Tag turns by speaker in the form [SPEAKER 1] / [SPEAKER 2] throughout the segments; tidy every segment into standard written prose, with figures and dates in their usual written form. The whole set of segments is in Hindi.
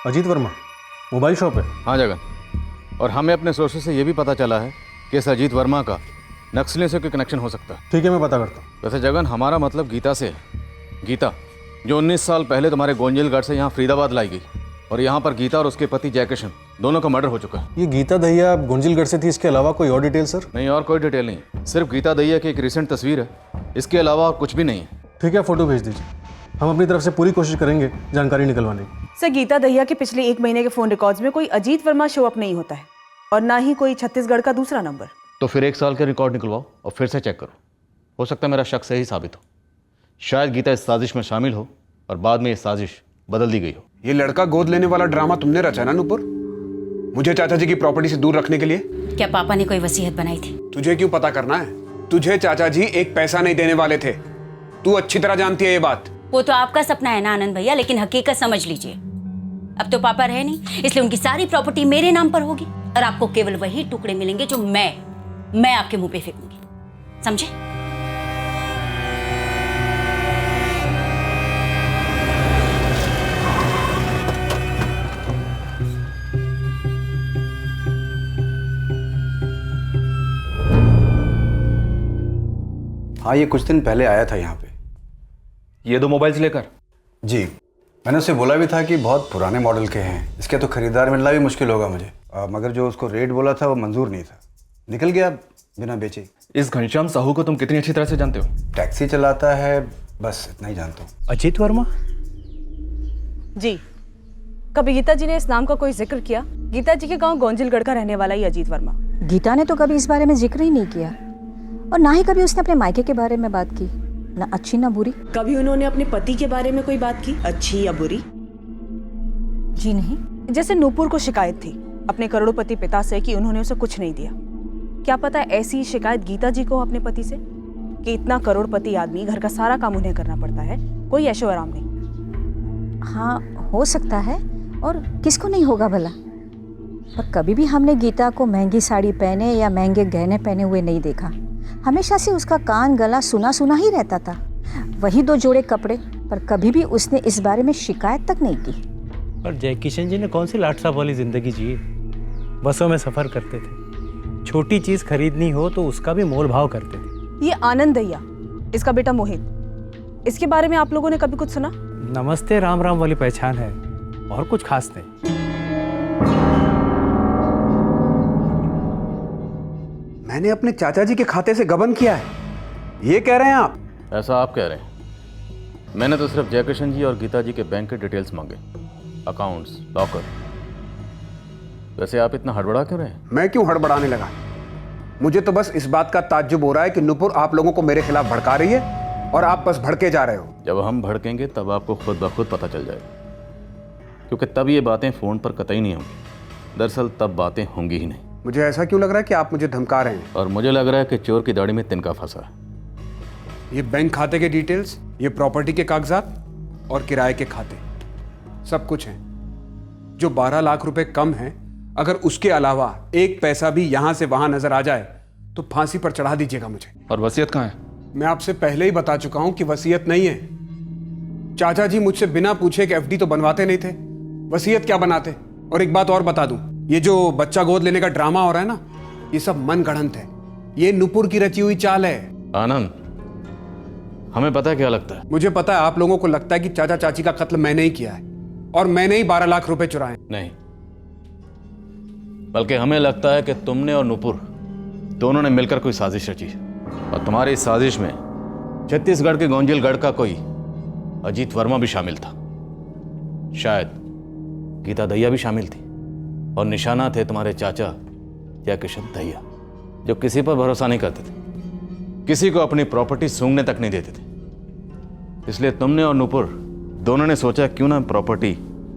[SPEAKER 1] अजीत वर्मा मोबाइल शॉप है।
[SPEAKER 2] हाँ जगन, और हमें अपने सोर्सेज से ये भी पता चला है कि इस अजीत वर्मा का नक्सलियों से कोई कनेक्शन हो सकता है।
[SPEAKER 1] ठीक है, मैं पता करता हूँ।
[SPEAKER 2] वैसे जगन, हमारा मतलब गीता से है। गीता जो 19 साल पहले तुम्हारे गोंजलगढ़ से यहाँ फरीदाबाद लाई गई, और यहाँ पर गीता और उसके पति जयकिशन दोनों का मर्डर हो चुका है।
[SPEAKER 1] ये गीता दहिया गोंजलगढ़ से थी, इसके अलावा कोई और डिटेल सर?
[SPEAKER 2] नहीं, और कोई डिटेल नहीं, सिर्फ गीता दहिया की एक रिसेंट तस्वीर है, इसके अलावा और कुछ भी नहीं है।
[SPEAKER 1] ठीक है, फोटो भेज दीजिए, हम अपनी तरफ से पूरी कोशिश करेंगे जानकारी निकलवाने की।
[SPEAKER 3] सर, गीता दहिया के पिछले 1 महीने के फोन रिकॉर्ड्स में कोई अजीत वर्मा शो अप नहीं होता है, और ना ही कोई छत्तीसगढ़ का दूसरा नंबर।
[SPEAKER 2] तो फिर 1 साल के रिकॉर्ड निकलवाओ और फिर से चेक करो, हो सकता है मेरा शक सही साबित हो। शायद गीता इस साजिश में शामिल हो और बाद में ये साजिश बदल दी गई हो।
[SPEAKER 4] ये लड़का गोद लेने वाला ड्रामा तुमने रचा ना नुपुर, मुझे चाचा जी की प्रॉपर्टी से दूर रखने के लिए?
[SPEAKER 5] क्या पापा ने कोई वसीयत बनाई थी?
[SPEAKER 4] तुझे क्यों पता करना है? तुझे चाचा जी एक पैसा नहीं देने वाले थे, तू अच्छी तरह जानती है ये बात।
[SPEAKER 5] वो तो आपका सपना है ना आनंद भैया, लेकिन हकीकत समझ लीजिए, अब तो पापा रहे नहीं, इसलिए उनकी सारी प्रॉपर्टी मेरे नाम पर होगी और आपको केवल वही टुकड़े मिलेंगे जो मैं आपके मुंह पे फेंकूंगी, समझे?
[SPEAKER 6] हाँ, ये कुछ दिन पहले आया था यहाँ पे।
[SPEAKER 2] ये 2 मोबाइल्स लेकर?
[SPEAKER 6] जी, मैंने उससे बोला भी था कि बहुत पुराने मॉडल के हैं, इसके तो खरीदार मिलना भी मुश्किल होगा मुझे, मगर जो उसको रेट बोला था वो मंजूर नहीं था, निकल गया बिना बेचे।
[SPEAKER 2] इस घनश्याम साहू को तुम कितनी अच्छी तरह से जानते हो?
[SPEAKER 6] टैक्सी चलाता है, बस इतना ही जानता हूँ।
[SPEAKER 7] अजीत वर्मा
[SPEAKER 3] जी, कभी गीता जी ने इस नाम का कोई जिक्र किया? गीता जी के गांव गोंजलगढ़ का रहने वाला ही अजीत वर्मा।
[SPEAKER 8] गीता ने तो कभी इस बारे में जिक्र ही नहीं किया, और ना ही कभी उसने अपने मायके के बारे में बात की, ना अच्छी ना बुरी।
[SPEAKER 3] कभी उन्होंने अपने पति के बारे में कोई बात की, अच्छी या बुरी?
[SPEAKER 8] जी नहीं।
[SPEAKER 3] जैसे नूपुर को शिकायत थी अपने करोड़पति पिता से कि उन्होंने उसे कुछ नहीं दिया, क्या पता ऐसी शिकायत गीता जी को अपने पति से कि इतना करोड़पति आदमी, घर का सारा काम उन्हें करना पड़ता है, कोई ऐशो आराम नहीं।
[SPEAKER 8] हाँ, हो सकता है, और किसको नहीं होगा भला। पर कभी भी हमने गीता को महंगी साड़ी पहने या महंगे गहने पहने हुए नहीं देखा। हमेशा से उसका कान गला सुना सुना ही रहता था, वही 2 जोड़े कपड़े, पर कभी भी उसने इस बारे में शिकायत तक नहीं की।
[SPEAKER 7] पर जयकिशन जी ने कौन सी लाट साहब वाली जिंदगी जी? बसों में सफर करते थे, छोटी चीज खरीदनी हो तो उसका भी मोल भाव करते थे।
[SPEAKER 3] ये आनंद दहिया, इसका बेटा मोहित, इसके बारे में आप लोगों ने कभी कुछ सुना?
[SPEAKER 7] नमस्ते राम राम वाली पहचान है, और कुछ खास नहीं।
[SPEAKER 4] मैंने अपने चाचा जी के खाते से गबन किया है, ये कह रहे हैं आप?
[SPEAKER 2] ऐसा आप कह रहे हैं, मैंने तो सिर्फ जयकिशन जी और गीता जी के बैंक के डिटेल्स मांगे, अकाउंट्स, लॉकर। वैसे आप इतना हड़बड़ा क्यों रहे हैं?
[SPEAKER 4] मैं क्यों हड़बड़ाने लगा? मुझे तो बस इस बात का ताज्जुब हो रहा है कि नुपुर आप लोगों को मेरे खिलाफ भड़का रही है और आप बस भड़के जा रहे हो।
[SPEAKER 2] जब हम भड़केंगे तब आपको खुद ब खुद पता चल जाएगा, क्योंकि तब ये बातें फ़ोन पर कतई नहीं होंगी। दरअसल तब बातें होंगी ही नहीं।
[SPEAKER 4] मुझे ऐसा क्यों लग रहा है कि आप मुझे धमका रहे हैं?
[SPEAKER 2] और मुझे लग रहा है कि चोर की दाढ़ी में तिनका फंसा है।
[SPEAKER 4] ये बैंक खाते के डिटेल्स, ये प्रॉपर्टी के कागजात और किराए के खाते, सब कुछ है। जो 12 लाख रुपए कम है, अगर उसके अलावा 1 पैसा भी यहां से वहां नजर आ जाए तो फांसी पर चढ़ा दीजिएगा मुझे।
[SPEAKER 2] और वसीयत कहाँ है?
[SPEAKER 4] मैं आपसे पहले ही बता चुका हूं कि वसीयत नहीं है। चाचा जी मुझसे बिना पूछे एक एफडी तो बनवाते नहीं थे, वसीयत क्या बनाते? और एक बात और बता दूं, ये जो बच्चा गोद लेने का ड्रामा हो रहा है ना, ये सब मन गढ़ंत है, ये नुपुर की रची हुई चाल है।
[SPEAKER 2] आनंद, हमें पता है क्या लगता है?
[SPEAKER 4] मुझे पता है आप लोगों को लगता है कि चाचा चाची का कत्ल मैंने ही किया है और मैंने ही 12 लाख रुपए चुराए।
[SPEAKER 2] नहीं, बल्कि हमें लगता है कि तुमने और नुपुर दोनों ने मिलकर कोई साजिश रची है, और तुम्हारी इस साजिश में छत्तीसगढ़ के गोंजलगढ़ का कोई अजीत वर्मा भी शामिल था। शायद गीता दहिया भी शामिल थी, और निशाना थे तुम्हारे चाचा जयकिशन दहिया, जो किसी पर भरोसा नहीं करते थे, किसी को अपनी प्रॉपर्टी सूंघने तक नहीं देते थे। इसलिए तुमने और नुपुर दोनों ने सोचा क्यों ना प्रॉपर्टी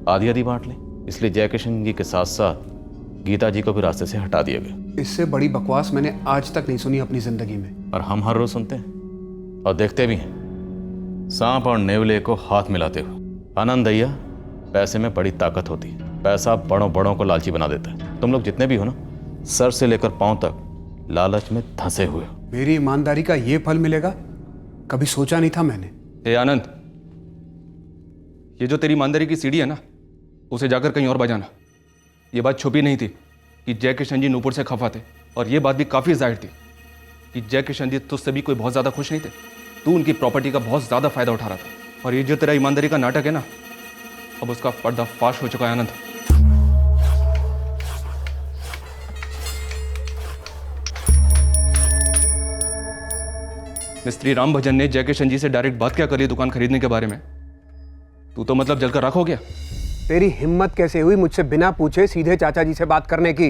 [SPEAKER 2] आधी आधी बांट लें। इसलिए जयकिशन जी के साथ साथ गीता जी को भी रास्ते से हटा दिया गया।
[SPEAKER 4] इससे बड़ी बकवास मैंने आज तक नहीं सुनी अपनी जिंदगी में।
[SPEAKER 2] और हम हर रोज सुनते हैं और देखते भी हैं, सांप और नेवले को हाथ मिलाते हुए। आनंद दहिया, पैसे में बड़ी ताकत होती है, पैसा बड़ों बड़ों को लालची बना देता है। तुम लोग जितने भी हो ना, सर से लेकर पांव तक लालच में धंसे हुए हो।
[SPEAKER 4] मेरी ईमानदारी का ये फल मिलेगा, कभी सोचा नहीं था मैंने।
[SPEAKER 9] ए आनंद, ये जो तेरी ईमानदारी की सीढ़ी है ना, उसे जाकर कहीं और बजाना। ये बात छुपी नहीं थी कि जय किशन जी नूपुर से खफा थे, और ये बात भी काफ़ी जाहिर थी कि जय किशन जी तुझसे भी कोई बहुत ज़्यादा खुश नहीं थे। तू उनकी प्रॉपर्टी का बहुत ज़्यादा फायदा उठा रहा था, और ये जो तेरा ईमानदारी का नाटक है ना, अब उसका पर्दाफाश हो चुका है आनंद। मिस्त्री राम भजन ने जय किशन जी से डायरेक्ट बात क्या करी दुकान खरीदने के बारे में? तू तो मतलब जलकर राख हो गया।
[SPEAKER 4] तेरी हिम्मत कैसे हुई मुझसे बिना पूछे सीधे चाचा जी से बात करने की?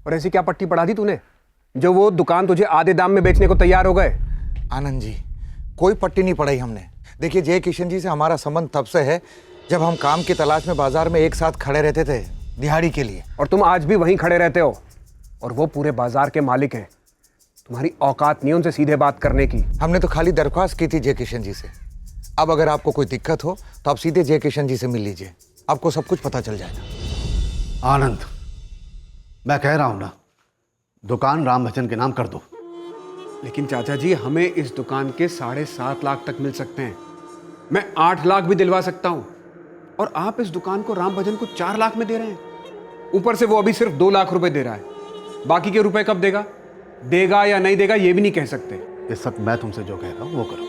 [SPEAKER 4] और ऐसी क्या पट्टी पढ़ा दी तूने जो वो दुकान तुझे आधे दाम में बेचने को तैयार हो गए?
[SPEAKER 10] आनंद जी, कोई पट्टी नहीं पढ़ाई हमने। देखिए, जय किशन जी से हमारा संबंध तब से है जब हम काम की तलाश में बाजार में एक साथ खड़े रहते थे दिहाड़ी के लिए।
[SPEAKER 4] और तुम आज भी वहीं खड़े रहते हो, और वो पूरे बाजार के मालिक हैं। तुम्हारी औकात नहीं उनसे सीधे बात करने की।
[SPEAKER 10] हमने तो खाली दरख्वास्त की थी जय किशन जी से। अब अगर आपको कोई दिक्कत हो तो आप सीधे जय किशन जी से मिल लीजिए, आपको सब कुछ पता चल जाएगा।
[SPEAKER 11] आनंद, मैं कह रहा हूं ना, दुकान राम भजन के नाम कर दो।
[SPEAKER 4] लेकिन चाचा जी, हमें इस दुकान के 7.5 लाख तक मिल सकते हैं। मैं 8 लाख भी दिलवा सकता हूं, और आप इस दुकान को राम भजन को 4 लाख में दे रहे हैं। ऊपर से वो अभी सिर्फ 2 लाख रुपए दे रहा है। बाकी के रुपए कब देगा? देगा या नहीं देगा ये भी नहीं कह सकते।
[SPEAKER 11] इस वक्त मैं तुमसे जो कह रहा हूं वो करो।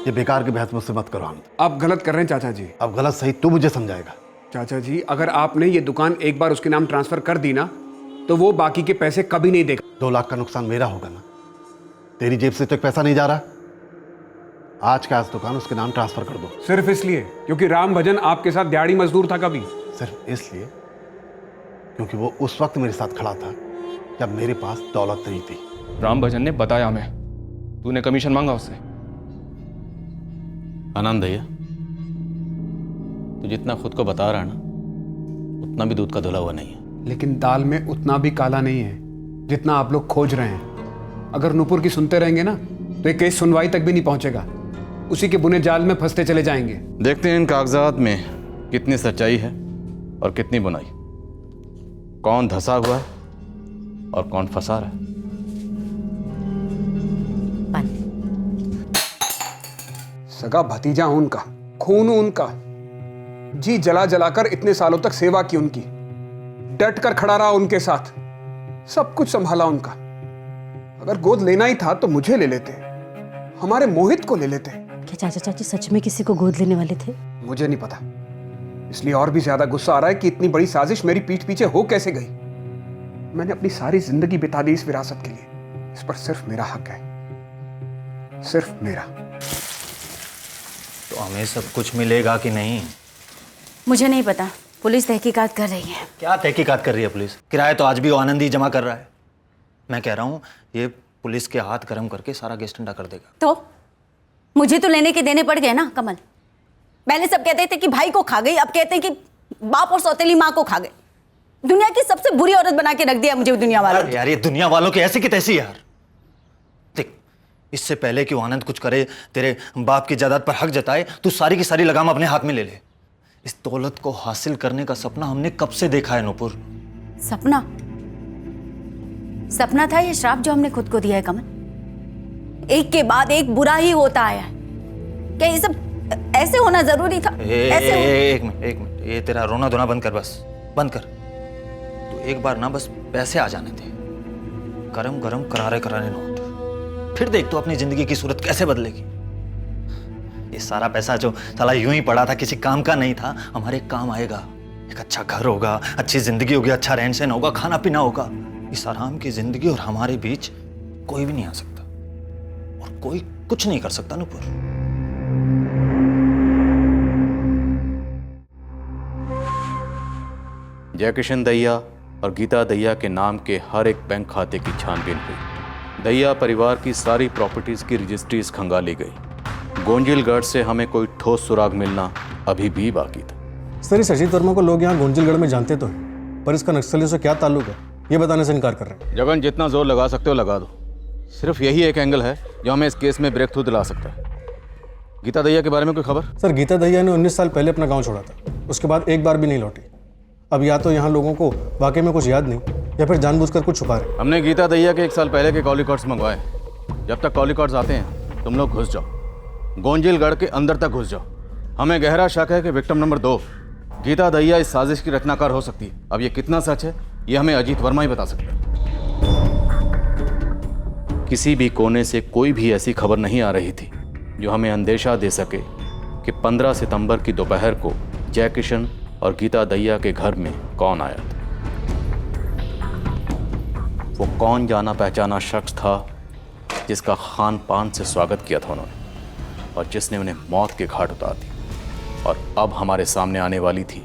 [SPEAKER 11] ये बेकार की बहस मुझसे मत करो आनंद।
[SPEAKER 4] आप गलत कर रहे हैं चाचा जी।
[SPEAKER 11] अब गलत सही तू मुझे समझाएगा।
[SPEAKER 4] चाचा जी, अगर आपने ये दुकान एक बार उसके नाम ट्रांसफर कर दी ना, तो वो बाकी के पैसे कभी नहीं देगा।
[SPEAKER 11] 2 लाख का नुकसान मेरा होगा ना, तेरी जेब से तो एक पैसा नहीं जा रहा। आज का आज दुकान उसके नाम ट्रांसफर कर दो।
[SPEAKER 4] सिर्फ इसलिए क्योंकि राम भजन आपके साथ दिहाड़ी मजदूर था कभी?
[SPEAKER 11] सिर्फ इसलिए क्योंकि वो उस वक्त मेरे साथ खड़ा था जब मेरे पास दौलत नहीं थी।
[SPEAKER 9] राम भजन ने बताया हमें, तूने कमीशन मांगा उससे।
[SPEAKER 2] आनंद भैया, तू जितना खुद को बता रहा है ना, उतना भी दूध का धुला हुआ नहीं है।
[SPEAKER 4] लेकिन दाल में उतना भी काला नहीं है जितना आप लोग खोज रहे हैं। अगर नूपुर की सुनते रहेंगे ना, तो ये केस सुनवाई तक भी नहीं पहुंचेगा। उसी के बुने जाल में फंसते चले जाएंगे।
[SPEAKER 2] देखते हैं इन कागजात में कितनी सच्चाई है और कितनी बुनाई, कौन धंसा हुआ है और कौन फंसा रहा है।
[SPEAKER 4] सगा भतीजा हूं उनका, खून हूं उनका। जी जला जलाकर इतने सालों तक सेवा की उनकी, डट कर खड़ा रहा उनके साथ, सब कुछ संभाला उनका। अगर गोद लेना ही था तो मुझे ले लेते, हमारे मोहित को ले लेते।
[SPEAKER 12] क्या चाचा चाची सच में किसी को गोद लेने वाले थे?
[SPEAKER 4] मुझे नहीं पता, इसलिए और भी ज्यादा गुस्सा आ रहा है कि इतनी बड़ी साजिश मेरी पीठ पीछे हो कैसे गई। मैंने अपनी सारी जिंदगी बिता दी इस विरासत के लिए। इस पर सिर्फ मेरा हक है, सिर्फ मेरा।
[SPEAKER 7] तो हमें सब कुछ मिलेगा कि नहीं?
[SPEAKER 5] मुझे नहीं पता, पुलिस तहकीकात कर रही है।
[SPEAKER 7] क्या तहकीकात कर रही है पुलिस? किराया तो आज भी वो आनंद ही जमा कर रहा है। मैं कह रहा हूँ ये पुलिस के हाथ गर्म करके सारा केस ठंडा कर देगा।
[SPEAKER 5] तो मुझे तो लेने के देने पड़ गए ना कमल। पहले सब कहते थे कि भाई को खा गई, अब कहते हैं कि बाप और सौतेली माँ को खा गए। दुनिया की सबसे बुरी औरत बना के रख दिया मुझे दुनिया वालों ने।
[SPEAKER 7] यार ये दुनिया वालों की ऐसी की तैसी यार। देख, इससे पहले कि वो आनंद कुछ करे, तेरे बाप की जायदाद पर हक जताए, तू सारी की सारी लगाम अपने हाथ में ले ले। इस दौलत को हासिल करने का सपना हमने कब से देखा है नूपुर?
[SPEAKER 5] सपना? सपना था ये श्राप जो हमने खुद को दिया है कमल। एक के बाद एक बुरा ही होता आया है। क्या ये सब ऐसे होना जरूरी था?
[SPEAKER 7] एक मिनट, ये तेरा रोना धोना बंद कर, बस बंद कर। तो एक बार ना बस पैसे आ जाने थे, गरम गरम करारे करारे नोट, फिर देख तो अपनी जिंदगी की सूरत कैसे बदलेगी। ये सारा पैसा जो साला यूं ही पड़ा था, किसी काम का नहीं था, हमारे काम आएगा। एक अच्छा घर होगा, अच्छी जिंदगी होगी, अच्छा रहन सहन होगा, खाना पीना होगा। इस आराम की जिंदगी और हमारे बीच कोई भी नहीं आ सकता, और कोई कुछ नहीं कर सकता नूपुर।
[SPEAKER 2] जय किशन दहिया और गीता दहिया के नाम के हर एक बैंक खाते की छानबीन हुई। दहिया परिवार की सारी प्रॉपर्टीज की रजिस्ट्रीज खंगाली गई। गोंजिलगढ़ से हमें कोई ठोस सुराग मिलना अभी भी बाकी था।
[SPEAKER 1] सर, इस अजीत वर्मा को लोग यहाँ गोंजिलगढ़ में जानते तो हैं, पर इसका नक्सलियों से क्या ताल्लुक है ये बताने से इनकार कर रहे हैं।
[SPEAKER 2] जगन, जितना जोर लगा सकते हो लगा दो। सिर्फ यही एक एंगल है जो हमें इस केस में ब्रेक थ्रू दिला सकता है। गीता दहिया के बारे में कोई खबर?
[SPEAKER 1] सर, गीता दहिया ने 19 साल पहले अपना गाँव छोड़ा था, उसके बाद एक बार भी नहीं लौटी। अब या तो यहाँ लोगों को वाकई में कुछ याद नहीं, या फिर जानबूझकर कुछ छुपा रहे।
[SPEAKER 2] हमने गीता दहिया के 1 साल पहले के कॉल रिकॉर्ड्स मंगवाए। जब तक कॉल रिकॉर्ड्स आते हैं तुम लोग घुस जाओ, गोंजिलगढ़ के अंदर तक घुस जाओ। हमें गहरा शक है कि विक्टिम नंबर 2 गीता दहिया इस साजिश की रचनाकार हो सकती है। अब ये कितना सच है ये हमें अजीत वर्मा ही बता सकते हैं। किसी भी कोने से कोई भी ऐसी खबर नहीं आ रही थी जो हमें अंदेशा दे सके कि 15 सितंबर की दोपहर को जय किशन और गीता दहिया के घर में कौन आया था। वो कौन जाना पहचाना शख्स था जिसका खान पान से स्वागत किया था उन्होंने और जिसने उन्हें मौत के घाट उतार दी। और अब हमारे सामने आने वाली थी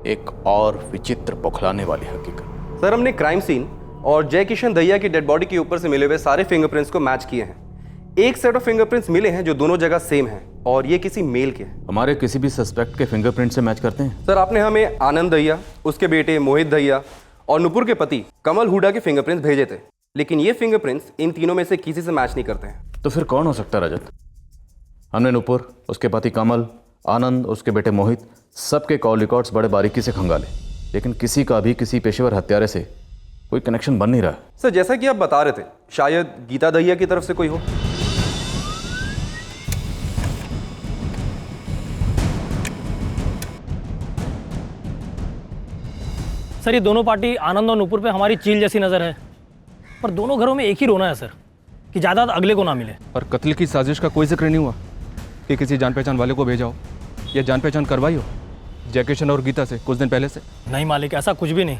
[SPEAKER 2] एक और विचित्र बौखलाने वाली हकीकत।
[SPEAKER 13] सर, हमने क्राइम सीन और जय किशन दहिया की डेड बॉडी के ऊपर से मिले हुए सारे फिंगरप्रिंट्स को मैच किए हैं। एक सेट ऑफ फिंगरप्रिंट्स मिले हैं जो दोनों जगह सेम हैं और ये किसी मेल के हैं।
[SPEAKER 2] हमारे किसी भी सस्पेक्ट के फिंगरप्रिंट से मैच करते हैं?
[SPEAKER 13] सर, आपने हमें आनंद दहिया, उसके बेटे मोहित दहिया और नुपुर के पति कमल हुडा के फिंगरप्रिंट्स भेजे थे, लेकिन ये फिंगरप्रिंट्स इन तीनों में से किसी से मैच नहीं करते हैं।
[SPEAKER 2] तो फिर कौन हो सकता है रजत? हमने नुपुर, उसके पति कमल, आनंद, उसके बेटे मोहित, सबके कॉल रिकॉर्ड्स बड़े बारीकी से खंगाले, लेकिन किसी का भी किसी पेशेवर हत्यारे से कोई कनेक्शन बन नहीं रहा।
[SPEAKER 13] सर, जैसा कि आप बता रहे थे, शायद गीता दहिया की तरफ से कोई हो।
[SPEAKER 14] सर, ये दोनों पार्टी आनंद और नुपुर पे हमारी चील जैसी नज़र है, पर दोनों घरों में एक ही रोना है सर कि जायदाद अगले को ना मिले।
[SPEAKER 9] और कत्ल की साजिश का कोई जिक्र नहीं हुआ कि किसी जान पहचान वाले को भेजा हो या जान पहचान करवाई हो जय किशन और गीता से कुछ दिन पहले से?
[SPEAKER 14] नहीं मालिक, ऐसा कुछ भी नहीं।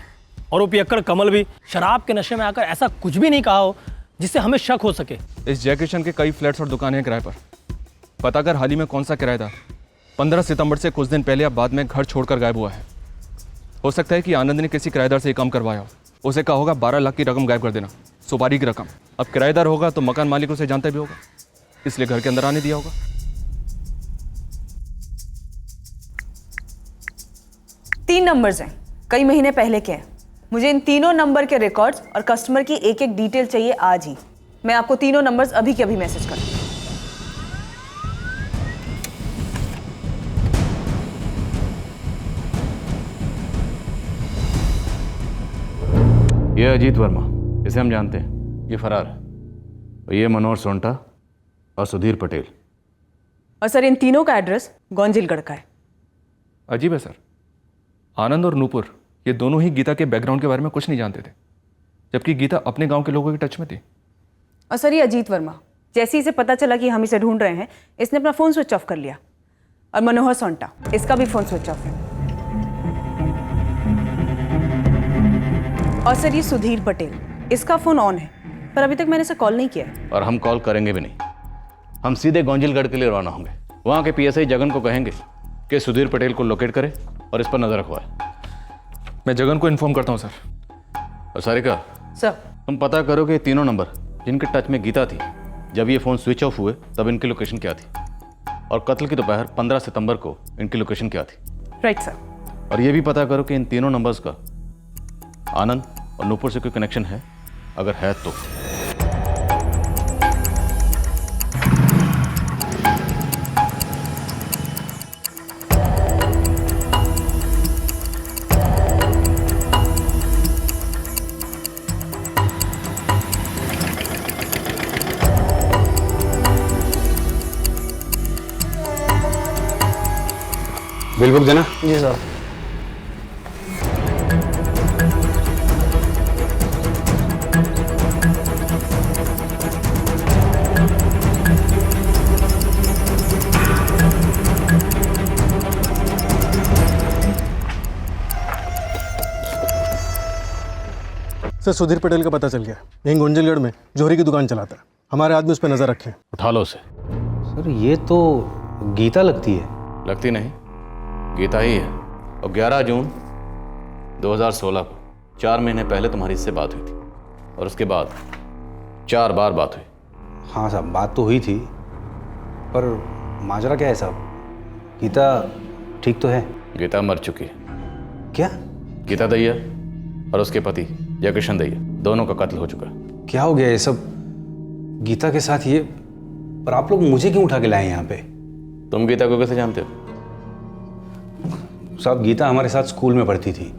[SPEAKER 14] और वो पियक्कड़ कमल भी शराब के नशे में आकर ऐसा कुछ भी नहीं कहा हो जिससे हमें शक हो सके।
[SPEAKER 9] इस जय किशन के कई फ्लैट्स और दुकानें हैं किराए पर। पता कर हाल ही में कौन सा किराएदार 15 सितंबर से कुछ दिन पहले या बाद में घर छोड़कर गायब हुआ है। हो सकता है कि आनंद ने किसी किराएदार से ये काम करवाया हो। उसे कहा होगा 12 लाख की रकम गायब कर देना, सुपारी की रकम। अब किराएदार होगा तो मकान मालिक उसे जानता भी होगा, इसलिए घर के अंदर आने दिया होगा।
[SPEAKER 3] तीन नंबर्स हैं, कई महीने पहले के हैं। मुझे इन तीनों नंबर के रिकॉर्ड्स और कस्टमर की एक एक डिटेल चाहिए आज ही। मैं आपको तीनों नंबर्स अभी के अभी मैसेज कर दूँ।
[SPEAKER 2] ये अजीत वर्मा, इसे हम जानते हैं, ये फरार है। और ये मनोहर सोंटा और सुधीर पटेल।
[SPEAKER 3] और सर, इन तीनों का एड्रेस गौंजिलगढ़ का है।
[SPEAKER 9] अजीब है सर, आनंद और नूपुर ये दोनों ही गीता के बैकग्राउंड के बारे में कुछ नहीं जानते थे, जबकि गीता अपने गांव के लोगों के टच में थी।
[SPEAKER 3] और सर, ये अजीत वर्मा, जैसे ही इसे पता चला कि हम इसे ढूंढ रहे हैं, इसने अपना फ़ोन स्विच ऑफ कर लिया। और मनोहर सोंटा, इसका भी फ़ोन स्विच ऑफ है। और सर, ये सुधीर पटेल, इसका फ़ोन ऑन है, पर अभी तक मैंने इसे कॉल नहीं किया है।
[SPEAKER 2] और हम कॉल करेंगे भी नहीं। हम सीधे गौंजिलगढ़ के लिए रवाना होंगे। वहाँ के PSI जगन को कहेंगे कि सुधीर पटेल को लोकेट करे और इस पर नज़र रखवाए।
[SPEAKER 9] मैं जगन को इन्फॉर्म करता हूँ सर।
[SPEAKER 2] और सारिका
[SPEAKER 3] सर,
[SPEAKER 2] तुम पता करो कि तीनों नंबर जिनके टच में गीता थी, जब ये फ़ोन स्विच ऑफ हुए तब इनकी लोकेशन क्या थी, और कत्ल की दोपहर 15 सितंबर को इनकी लोकेशन क्या थी।
[SPEAKER 3] Right sir.
[SPEAKER 2] और ये भी पता करो कि इन तीनों नंबर्स का आनंद और नूपुर से कोई कनेक्शन है, अगर है तो।
[SPEAKER 4] बिल बुक देना।
[SPEAKER 1] जी सर। सर, सुधीर पटेल का पता चल गया। यहीं गोंजिलगढ़ में जोहरी की दुकान चलाता है। हमारे आदमी उस पर नजर रखें।
[SPEAKER 2] उठा लो उसे।
[SPEAKER 7] सर, ये तो गीता लगती है।
[SPEAKER 2] लगती नहीं, गीता ही है। और 11 जून 2016 को 4 महीने पहले तुम्हारी इससे बात हुई थी, और उसके बाद 4 बार बात हुई।
[SPEAKER 6] हाँ साहब, बात तो हुई थी, पर माजरा क्या है साहब? गीता ठीक तो है?
[SPEAKER 2] गीता मर चुकी है।
[SPEAKER 6] क्या?
[SPEAKER 2] गीता दहिया और उसके पति जय किशन दहिया, दोनों का कत्ल हो चुका है।
[SPEAKER 6] क्या हो गया ये सब गीता के साथ? ये पर आप लोग मुझे क्यों उठा के लाए यहाँ पे?
[SPEAKER 2] तुम गीता को कैसे जानते हो?
[SPEAKER 6] साहब, गीता हमारे साथ स्कूल में पढ़ती थी,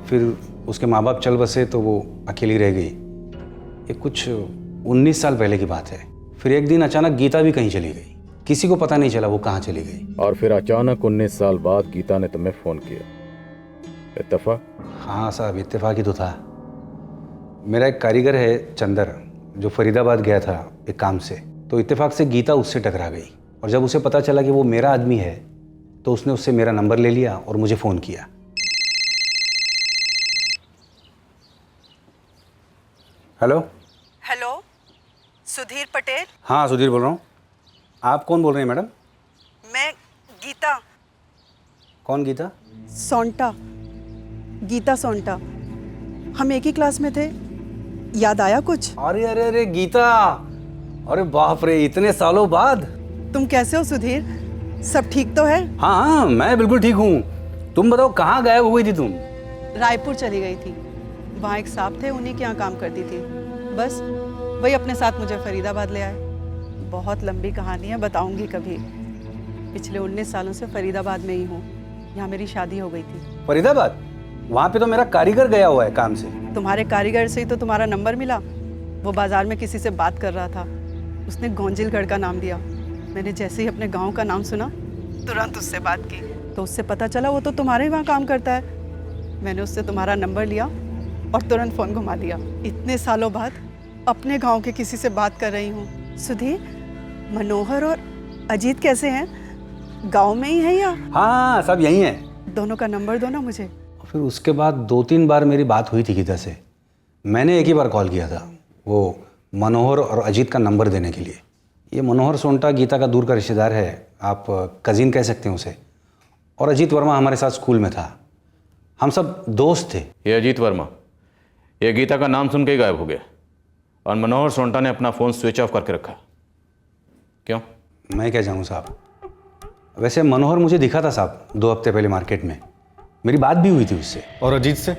[SPEAKER 6] फिर उसके माँ बाप चल बसे तो वो अकेली रह गई। ये कुछ 19 साल पहले की बात है। फिर एक दिन अचानक गीता भी कहीं चली गई, किसी को पता नहीं चला वो कहाँ चली गई।
[SPEAKER 2] और फिर अचानक 19 साल बाद गीता ने तुम्हें फ़ोन किया। इत्तेफाक?
[SPEAKER 6] हाँ साहब, इत्तेफाक ही तो था। मेरा एक कारीगर है चंदर, जो फरीदाबाद गया था एक काम से, तो इत्तेफाक से गीता उससे टकरा गई और जब उसे पता चला कि वो मेरा आदमी है तो उसने उससे मेरा नंबर ले लिया और मुझे फ़ोन किया। Hello
[SPEAKER 15] hello, Sudhir Patel?
[SPEAKER 6] हाँ सुधीर बोल रहा हूँ। आप कौन बोल रहे हैं मैडम?
[SPEAKER 15] मैं गीता
[SPEAKER 6] कौन गीता?
[SPEAKER 15] सोंटा, गीता सोंटा। हम एक ही क्लास में थे, याद आया कुछ?
[SPEAKER 6] अरे अरे अरे गीता, अरे बाप रे, इतने सालों बाद।
[SPEAKER 15] तुम कैसे हो सुधीर? सब ठीक तो है?
[SPEAKER 6] हाँ हाँ, मैं बिल्कुल ठीक हूँ। तुम बताओ कहाँ गायब हो गई थी तुम?
[SPEAKER 15] रायपुर चली गई थी, वहाँ एक साहब थे, उन्हीं के यहाँ काम करती थी। बस वही अपने साथ मुझे फरीदाबाद ले आए। बहुत लंबी कहानी है, बताऊंगी कभी। पिछले 19 सालों से फरीदाबाद में ही हूँ, यहाँ मेरी शादी हो गई थी।
[SPEAKER 6] फरीदाबाद? वहाँ पे तो मेरा कारीगर गया हुआ है काम से।
[SPEAKER 15] तुम्हारे कारीगर से ही तो तुम्हारा नंबर मिला। वो बाजार में किसी से बात कर रहा था, उसने गोंजिलगढ़ का नाम दिया। मैंने जैसे ही अपने गांव का नाम सुना, तुरंत उससे बात की, तो उससे पता चला वो तो तुम्हारे वहाँ काम करता है। मैंने उससे तुम्हारा नंबर लिया और तुरंत फ़ोन घुमा दिया। इतने सालों बाद अपने गांव के किसी से बात कर रही हूँ। सुधीर, मनोहर और अजीत कैसे हैं? गांव में ही हैं या?
[SPEAKER 6] हाँ सब यही हैं।
[SPEAKER 15] दोनों का नंबर दो ना मुझे।
[SPEAKER 6] फिर उसके बाद 2-3 बार मेरी बात हुई थी गीता से। मैंने एक ही बार कॉल किया था, वो मनोहर और अजीत का नंबर देने के लिए। ये मनोहर सोंटा गीता का दूर का रिश्तेदार है, आप कज़िन कह सकते हैं उसे। और अजीत वर्मा हमारे साथ स्कूल में था, हम सब दोस्त थे।
[SPEAKER 2] ये अजीत वर्मा, ये गीता का नाम सुन के ही गायब हो गया और मनोहर सोंटा ने अपना फ़ोन स्विच ऑफ करके रखा। क्यों?
[SPEAKER 6] मैं क्या जानूँ साहब। वैसे मनोहर मुझे दिखा था साहब 2 हफ्ते पहले मार्केट में, मेरी बात भी हुई थी उससे।
[SPEAKER 1] और अजीत से?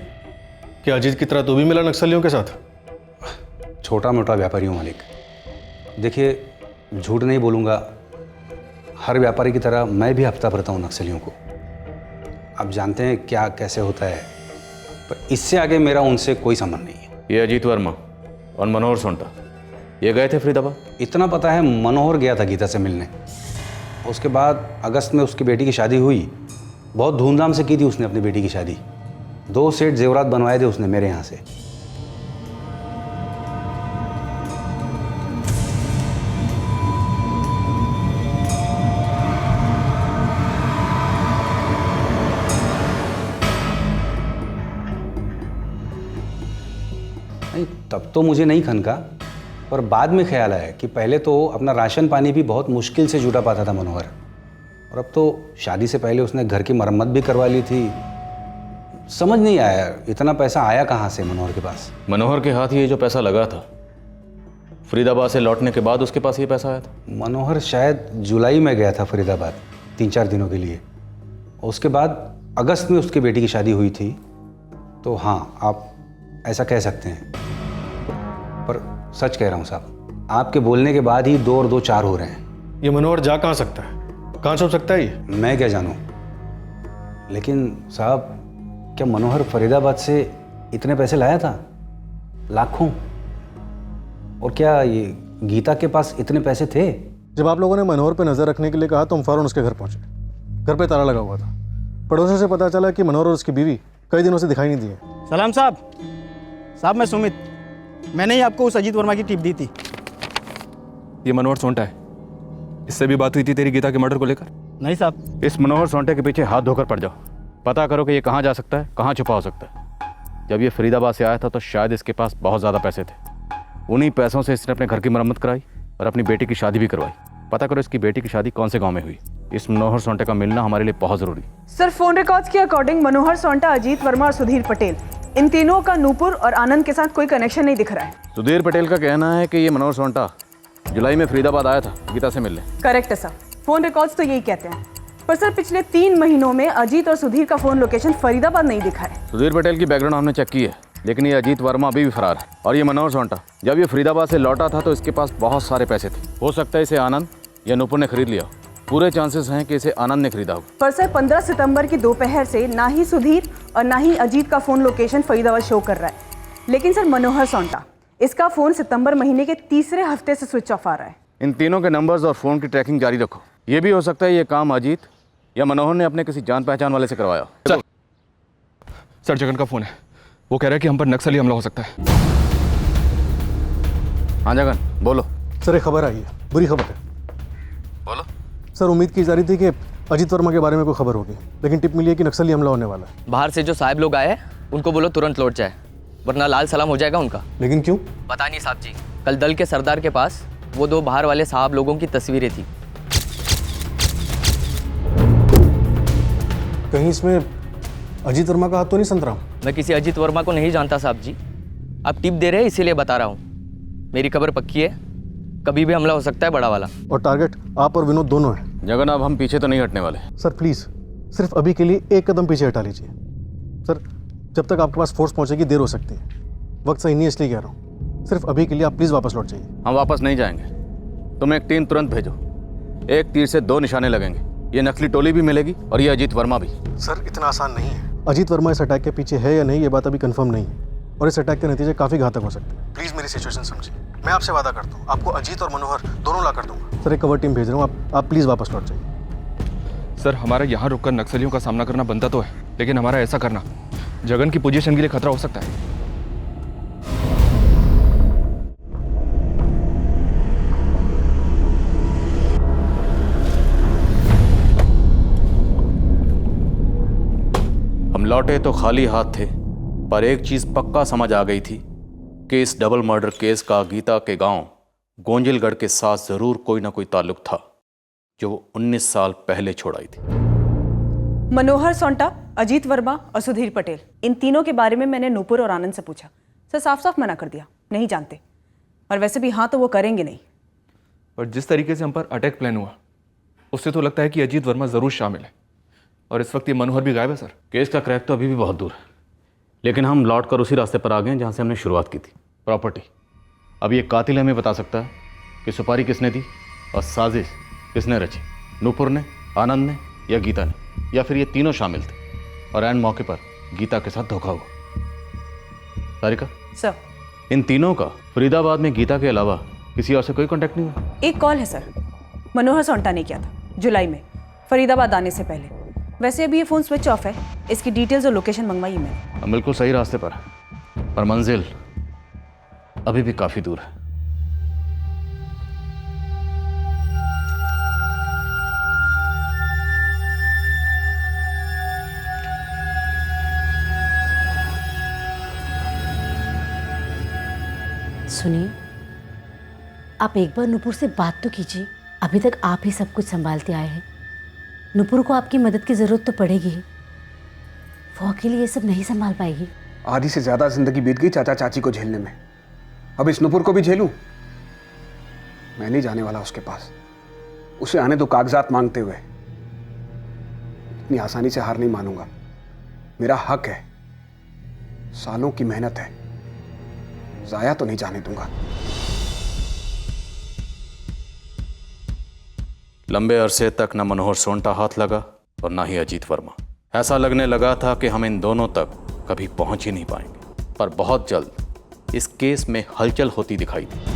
[SPEAKER 1] क्या अजीत की तरह तू भी मिला नक्सलियों के साथ?
[SPEAKER 6] छोटा मोटा व्यापारी हूँ मालिक। देखिए झूठ नहीं बोलूँगा, हर व्यापारी की तरह मैं भी हफ्ता भरता हूँ नक्सलियों को। आप जानते हैं क्या कैसे होता है, पर इससे आगे मेरा उनसे कोई संबंध नहीं है।
[SPEAKER 2] ये अजीत वर्मा और मनोहर सोंटा ये गए थे फरीदाबाद?
[SPEAKER 6] इतना पता है, मनोहर गया था गीता से मिलने। उसके बाद अगस्त में उसकी बेटी की शादी हुई, बहुत धूमधाम से की थी उसने अपनी बेटी की शादी। 2 सेट जेवरात बनवाए थे उसने मेरे यहाँ से। नहीं तब तो मुझे नहीं खनका, पर बाद में ख्याल आया कि पहले तो अपना राशन पानी भी बहुत मुश्किल से जुटा पाता था मनोहर, और अब तो शादी से पहले उसने घर की मरम्मत भी करवा ली थी। समझ नहीं आया इतना पैसा आया कहाँ से मनोहर के पास।
[SPEAKER 2] मनोहर के हाथ ये जो पैसा लगा था, फरीदाबाद से लौटने के बाद उसके पास ये पैसा आया था?
[SPEAKER 6] मनोहर शायद जुलाई में गया था फरीदाबाद 3-4 दिनों के लिए। उसके बाद अगस्त में उसकी बेटी की शादी हुई थी। तो हाँ, आप ऐसा कह सकते हैं, पर सच कह रहा हूँ साहब, आपके बोलने के बाद ही 2 और 2 4 हो रहे हैं।
[SPEAKER 1] ये मनोहर जा कहाँ सकता है, कहाँ छुप सकता है ये?
[SPEAKER 6] मैं क्या जानूँ, लेकिन साहब क्या मनोहर फरीदाबाद से इतने पैसे लाया था? लाखों। और क्या ये गीता के पास इतने पैसे थे?
[SPEAKER 1] जब आप लोगों ने मनोहर पे नज़र रखने के लिए कहा तो हम फ़ौरन उसके घर पहुंचे। घर पे ताला लगा हुआ था। पड़ोसियों से पता चला कि मनोहर और उसकी बीवी कई दिनों से दिखाई नहीं दिए।
[SPEAKER 16] सलाम साहब। साहब मैं सुमित, मैंने ही आपको उस अजीत वर्मा की टिप दी थी।
[SPEAKER 9] ये मनोहर सोंटा है, इससे भी बात हुई थी तेरी गीता के मर्डर को लेकर?
[SPEAKER 16] नहीं साहब।
[SPEAKER 2] इस मनोहर सोंटे के पीछे हाथ धोकर पड़ जाओ, पता करो कि ये कहाँ जा सकता है, कहाँ छुपा हो सकता है। जब ये फरीदाबाद से आया था तो शायद इसके पास बहुत ज़्यादा पैसे थे। उन्हीं पैसों से इसने अपने घर की मरम्मत कराई और अपनी बेटी की शादी भी करवाई। पता करो इसकी बेटी की शादी कौन से गांव में हुई। इस मनोहर सोंटे का मिलना हमारे लिए बहुत ज़रूरी।
[SPEAKER 3] सर, फोन रिकॉर्ड्स के अकॉर्डिंग मनोहर सोंटा, अजीत वर्मा और सुधीर पटेल, इन तीनों का नूपुर और आनंद के साथ कोई कनेक्शन नहीं दिख रहा है।
[SPEAKER 2] सुधीर पटेल का कहना है कि ये मनोहर सोंटा जुलाई में फरीदाबाद आया था गीता से मिलने।
[SPEAKER 3] करेक्ट है सर, फोन रिकॉर्ड्स तो यही कहते हैं। पर सर पिछले 3 महीनों में अजीत और सुधीर का फोन लोकेशन फरीदाबाद नहीं दिखा है।
[SPEAKER 2] सुधीर पटेल की बैकग्राउंड हमने चेक की है, लेकिन ये अजीत वर्मा अभी भी फरार है। और ये मनोहर सोंटा जब ये फरीदाबाद से लौटा था तो इसके पास बहुत सारे पैसे थे। हो सकता है इसे आनंद या नूपुर ने खरीद लिया। पूरे चांसेस हैं कि इसे आनंद ने खरीदा हो।
[SPEAKER 3] पर सर 15 सितंबर की दोपहर से ना ही सुधीर और ना ही अजीत का फोन लोकेशन फरीदाबाद शो कर रहा है। लेकिन सर मनोहर सोंटा, इसका फोन सितंबर महीने के 3रे हफ्ते से स्विच ऑफ आ रहा है।
[SPEAKER 2] इन तीनों के नंबर्स और फोन की ट्रैकिंग जारी रखो। ये भी हो सकता है ये काम अजीत या मनोहर ने अपने किसी जान पहचान वाले से करवाया।
[SPEAKER 9] सर जगन का फ़ोन है, वो कह रहा है कि हम पर नक्सली हमला हो सकता है।
[SPEAKER 2] हाँ जगन बोलो।
[SPEAKER 1] सर एक खबर आई है, बुरी खबर है।
[SPEAKER 2] बोलो।
[SPEAKER 1] सर उम्मीद की जा रही थी कि अजीत वर्मा के बारे में कोई खबर होगी, लेकिन टिप मिली है कि नक्सली हमला होने वाला है।
[SPEAKER 17] बाहर से जो साहब लोग आए हैं उनको बोलो तुरंत लौट जाए, वरना लाल सलाम हो जाएगा उनका।
[SPEAKER 1] लेकिन क्यों?
[SPEAKER 17] पता नहीं साहब जी, कल दल के सरदार के पास वो 2 बाहर वाले साहब लोगों की तस्वीरें थी।
[SPEAKER 1] कहीं इसमें अजीत वर्मा का हाथ तो नहीं संतराम?
[SPEAKER 17] मैं किसी अजीत वर्मा को नहीं जानता साहब जी, आप टिप दे रहे हैं इसीलिए बता रहा हूँ। मेरी खबर पक्की है, कभी भी हमला हो सकता है बड़ा वाला।
[SPEAKER 1] और टारगेट आप और विनोद दोनों हैं।
[SPEAKER 2] जगन अब हम पीछे तो नहीं हटने वाले।
[SPEAKER 1] सर प्लीज़ सिर्फ अभी के लिए एक कदम पीछे हटा लीजिए। सर जब तक आपके पास फोर्स पहुंचेगी देर हो सकती है, वक्त सही नहीं इसलिए कह रहा हूँ। सिर्फ अभी के लिए आप प्लीज़ वापस लौट जाइए।
[SPEAKER 2] हम वापस नहीं जाएंगे, तुम एक टीम तुरंत भेजो। एक तीर से 2 निशाने लगेंगे, ये नकली टोली भी मिलेगी और ये अजीत वर्मा भी।
[SPEAKER 1] सर इतना आसान नहीं है। अजीत वर्मा इस अटैक के पीछे है या नहीं ये बात अभी कंफर्म नहीं है, और इस अटैक के नतीजे काफ़ी घातक हो सकते हैं। प्लीज़ मेरी सिचुएशन समझिए। मैं आपसे वादा करता हूँ आपको अजीत और मनोहर दोनों ला कर दूंगा। सर एक कवर टीम भेज रहा हूँ, आप प्लीज़ वापस लौट जाइए।
[SPEAKER 9] सर हमारा यहाँ रुककर नक्सलियों का सामना करना बनता तो है, लेकिन हमारा ऐसा करना जगन की पोजीशन के लिए खतरा हो सकता है।
[SPEAKER 2] हम लौटे तो खाली हाथ थे, पर एक चीज पक्का समझ आ गई थी कि इस डबल मर्डर केस का गीता के गांव गोंजिलगढ़ के साथ जरूर कोई ना कोई ताल्लुक था, जो वो 19 साल पहले छोड़ आई थी।
[SPEAKER 3] मनोहर सोंटा, अजीत वर्मा और सुधीर पटेल, इन तीनों के बारे में मैंने नूपुर और आनंद से पूछा। सर साफ साफ मना कर दिया, नहीं जानते। और वैसे भी हाँ तो वो करेंगे नहीं।
[SPEAKER 9] और जिस तरीके से हम पर अटैक प्लान हुआ उससे तो लगता है कि अजीत वर्मा जरूर शामिल है, और इस वक्त ये मनोहर भी गायब है। सर
[SPEAKER 2] केस का क्रैक तो अभी भी बहुत दूर है, लेकिन हम लौट कर उसी रास्ते पर आ गए जहाँ से हमने शुरुआत की थी, प्रॉपर्टी। अब ये कातिल हमें बता सकता है कि सुपारी किसने दी और साजिश किसने रची, नूपुर ने, आनंद ने या गीता ने, या फिर ये तीनों शामिल थे और ऐन मौके पर गीता के साथ धोखा हुआ। सारिका
[SPEAKER 3] सर,
[SPEAKER 2] इन तीनों का फरीदाबाद में गीता के अलावा किसी और से कोई कांटेक्ट नहीं हुआ?
[SPEAKER 3] एक कॉल है सर, मनोहर सोंटा ने किया था जुलाई में, फरीदाबाद आने से पहले। वैसे अभी ये फ़ोन स्विच ऑफ है, इसकी डिटेल्स और लोकेशन मंगवाई मैंने।
[SPEAKER 2] हम बिल्कुल सही रास्ते पर मंजिल अभी भी काफ़ी दूर है।
[SPEAKER 12] सुनिए, आप एक बार नुपुर से बात तो कीजिए। अभी तक आप ही सब कुछ संभालते आए हैं। नुपुर को आपकी मदद की ज़रूरत तो पड़ेगी ही, वो अकेली ये सब नहीं संभाल पाएगी।
[SPEAKER 4] आधी से ज़्यादा जिंदगी बीत गई चाचा चाची को झेलने में, अब इस नुपुर को भी झेलूं? मैं नहीं जाने वाला उसके पास। उसे आने दो कागजात मांगते हुए। इतनी आसानी से हार नहीं मानूंगा। मेरा हक है, सालों की मेहनत है, जाया तो नहीं जाने दूंगा।
[SPEAKER 2] लंबे अरसे तक न मनोहर सोंटा हाथ लगा और ना ही अजीत वर्मा। ऐसा लगने लगा था कि हम इन दोनों तक कभी पहुंच ही नहीं पाएंगे, पर बहुत जल्द इस केस में हलचल होती दिखाई दी।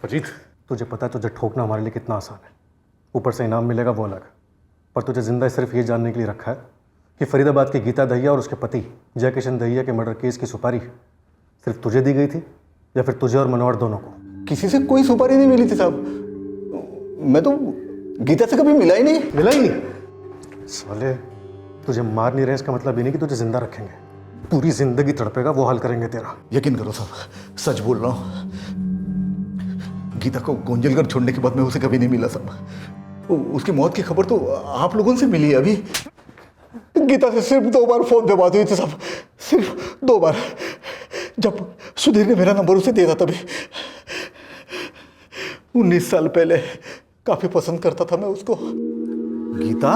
[SPEAKER 1] अजीत, तुझे पता है तुझे ठोकना हमारे लिए कितना आसान है, ऊपर से इनाम मिलेगा वो अलग, पर तुझे जिंदा सिर्फ ये जानने के लिए रखा है कि फरीदाबाद की गीता दहिया और उसके पति जय किशन दहिया के मर्डर केस की सुपारी सिर्फ तुझे दी गई थी या फिर तुझे और मनोहर दोनों को?
[SPEAKER 18] किसी से कोई सुपारी नहीं मिली थी साहब। मैं तो गीता से कभी मिला ही नहीं।
[SPEAKER 1] मिला ही नहीं? साले, तुझे मार नहीं रहे इसका मतलब ये नहीं कि तुझे जिंदा रखेंगे, पूरी जिंदगी तड़पेगा वो हल करेंगे तेरा।
[SPEAKER 18] यकीन करो साहब, सच बोल रहा हूँ। गीता को गोंजलगढ़ छोड़ने के बाद मैं उसे कभी नहीं मिला साहब। उसकी मौत की खबर तो आप लोगों से मिली है अभी। गीता से सिर्फ 2 बार फोन पे बात हुई थी साहब, सिर्फ 2 बार। जब सुधीर ने मेरा नंबर उसे दिया था तभी। 19 साल पहले काफी पसंद करता था मैं उसको।
[SPEAKER 10] गीता,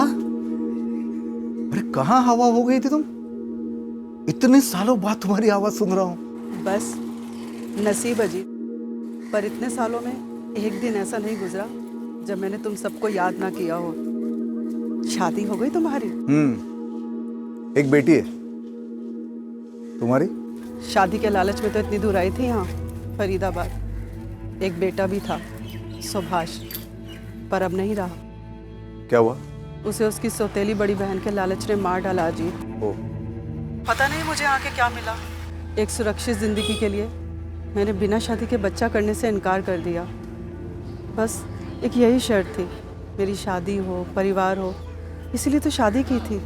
[SPEAKER 10] अरे कहाँ हवा हो गई थी तुम?
[SPEAKER 18] इतने सालों बाद तुम्हारी आवाज सुन रहा हूँ।
[SPEAKER 15] बस नसीब अजीत, पर इतने सालों में एक दिन ऐसा नहीं गुजरा जब मैंने तुम सबको याद ना किया हो। शादी हो गई तुम्हारी?
[SPEAKER 18] एक बेटी है तुम्हारी?
[SPEAKER 15] शादी के लालच में तो इतनी दूर आई थी यहाँ फरीदाबाद। एक बेटा भी था, सुभाष, पर अब नहीं रहा।
[SPEAKER 18] क्या हुआ?
[SPEAKER 15] उसे उसकी सौतेली बड़ी बहन के लालच ने मार डाला अजीत। पता नहीं मुझे आके क्या मिला। एक सुरक्षित जिंदगी के लिए मैंने बिना शादी के बच्चा करने से इनकार कर दिया। बस एक यही शर्त थी, मेरी शादी हो, परिवार हो, इसीलिए तो शादी की थी।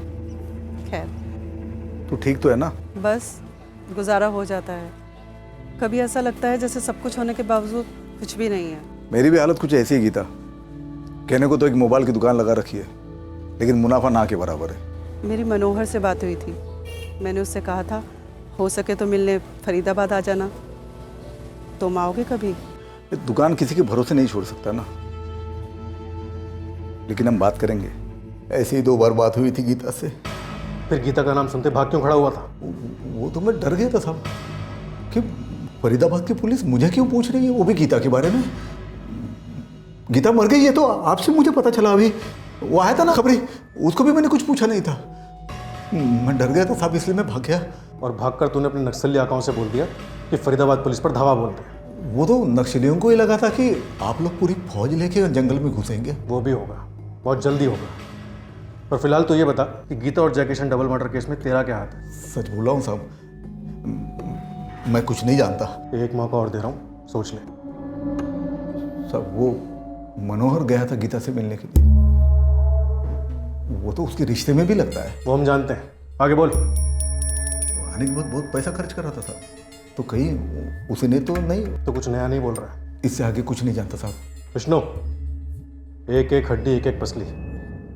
[SPEAKER 15] खैर,
[SPEAKER 18] तू ठीक तो है ना?
[SPEAKER 15] बस गुजारा हो जाता है। कभी ऐसा लगता है जैसे सब कुछ होने के बावजूद कुछ भी नहीं है।
[SPEAKER 18] मेरी भी हालत कुछ ऐसी ही गीता। कहने को तो एक मोबाइल की दुकान लगा रखी है, लेकिन मुनाफा ना के बराबर है।
[SPEAKER 15] मेरी मनोहर से बात हुई थी। मैंने उससे कहा था हो सके तो मिलने फरीदाबाद आ जाना। तुम आओगे कभी?
[SPEAKER 18] दुकान किसी के भरोसे नहीं छोड़ सकता ना, लेकिन हम बात करेंगे। ऐसे ही 2 बार बात हुई थी गीता से।
[SPEAKER 1] फिर गीता का नाम सुनते भाग क्यों खड़ा हुआ था?
[SPEAKER 18] वो तो मैं डर गया था साहब कि फरीदाबाद की पुलिस मुझे क्यों पूछ रही है, वो भी गीता के बारे में। गीता मर गई है तो आपसे मुझे पता चला। अभी वो आया था ना खबरी, उसको भी मैंने कुछ पूछा नहीं था। मैं डर गया था साहब, इसलिए मैं भाग गया।
[SPEAKER 1] और भागकर तूने अपने नक्सली आकाओं से बोल दिया कि फरीदाबाद पुलिस पर धावा बोल रहे।
[SPEAKER 18] वो तो नक्सलियों को ही लगा था कि आप लोग पूरी फौज लेके जंगल में घुसेंगे।
[SPEAKER 1] वो भी होगा, बहुत जल्दी होगा। पर फिलहाल तो ये बता कि गीता और जय किशन डबल मर्डर केस में तेरा क्या हाथ है?
[SPEAKER 18] सच बोला हूँ साहब, मैं कुछ नहीं जानता।
[SPEAKER 1] एक मौका और दे रहा हूँ, सोच ले।
[SPEAKER 18] साहब वो मनोहर गया था गीता से मिलने के लिए, वो तो उसके रिश्ते में भी लगता है।
[SPEAKER 1] वो हम जानते हैं, आगे बोल।
[SPEAKER 18] आने के बाद बहुत पैसा खर्च कर रहा था साहब, तो कहीं उसने तो नहीं।
[SPEAKER 1] तो कुछ नया नहीं बोल रहा है?
[SPEAKER 18] इससे आगे कुछ नहीं जानता साहब।
[SPEAKER 1] विष्णु, एक एक हड्डी, एक एक पसली,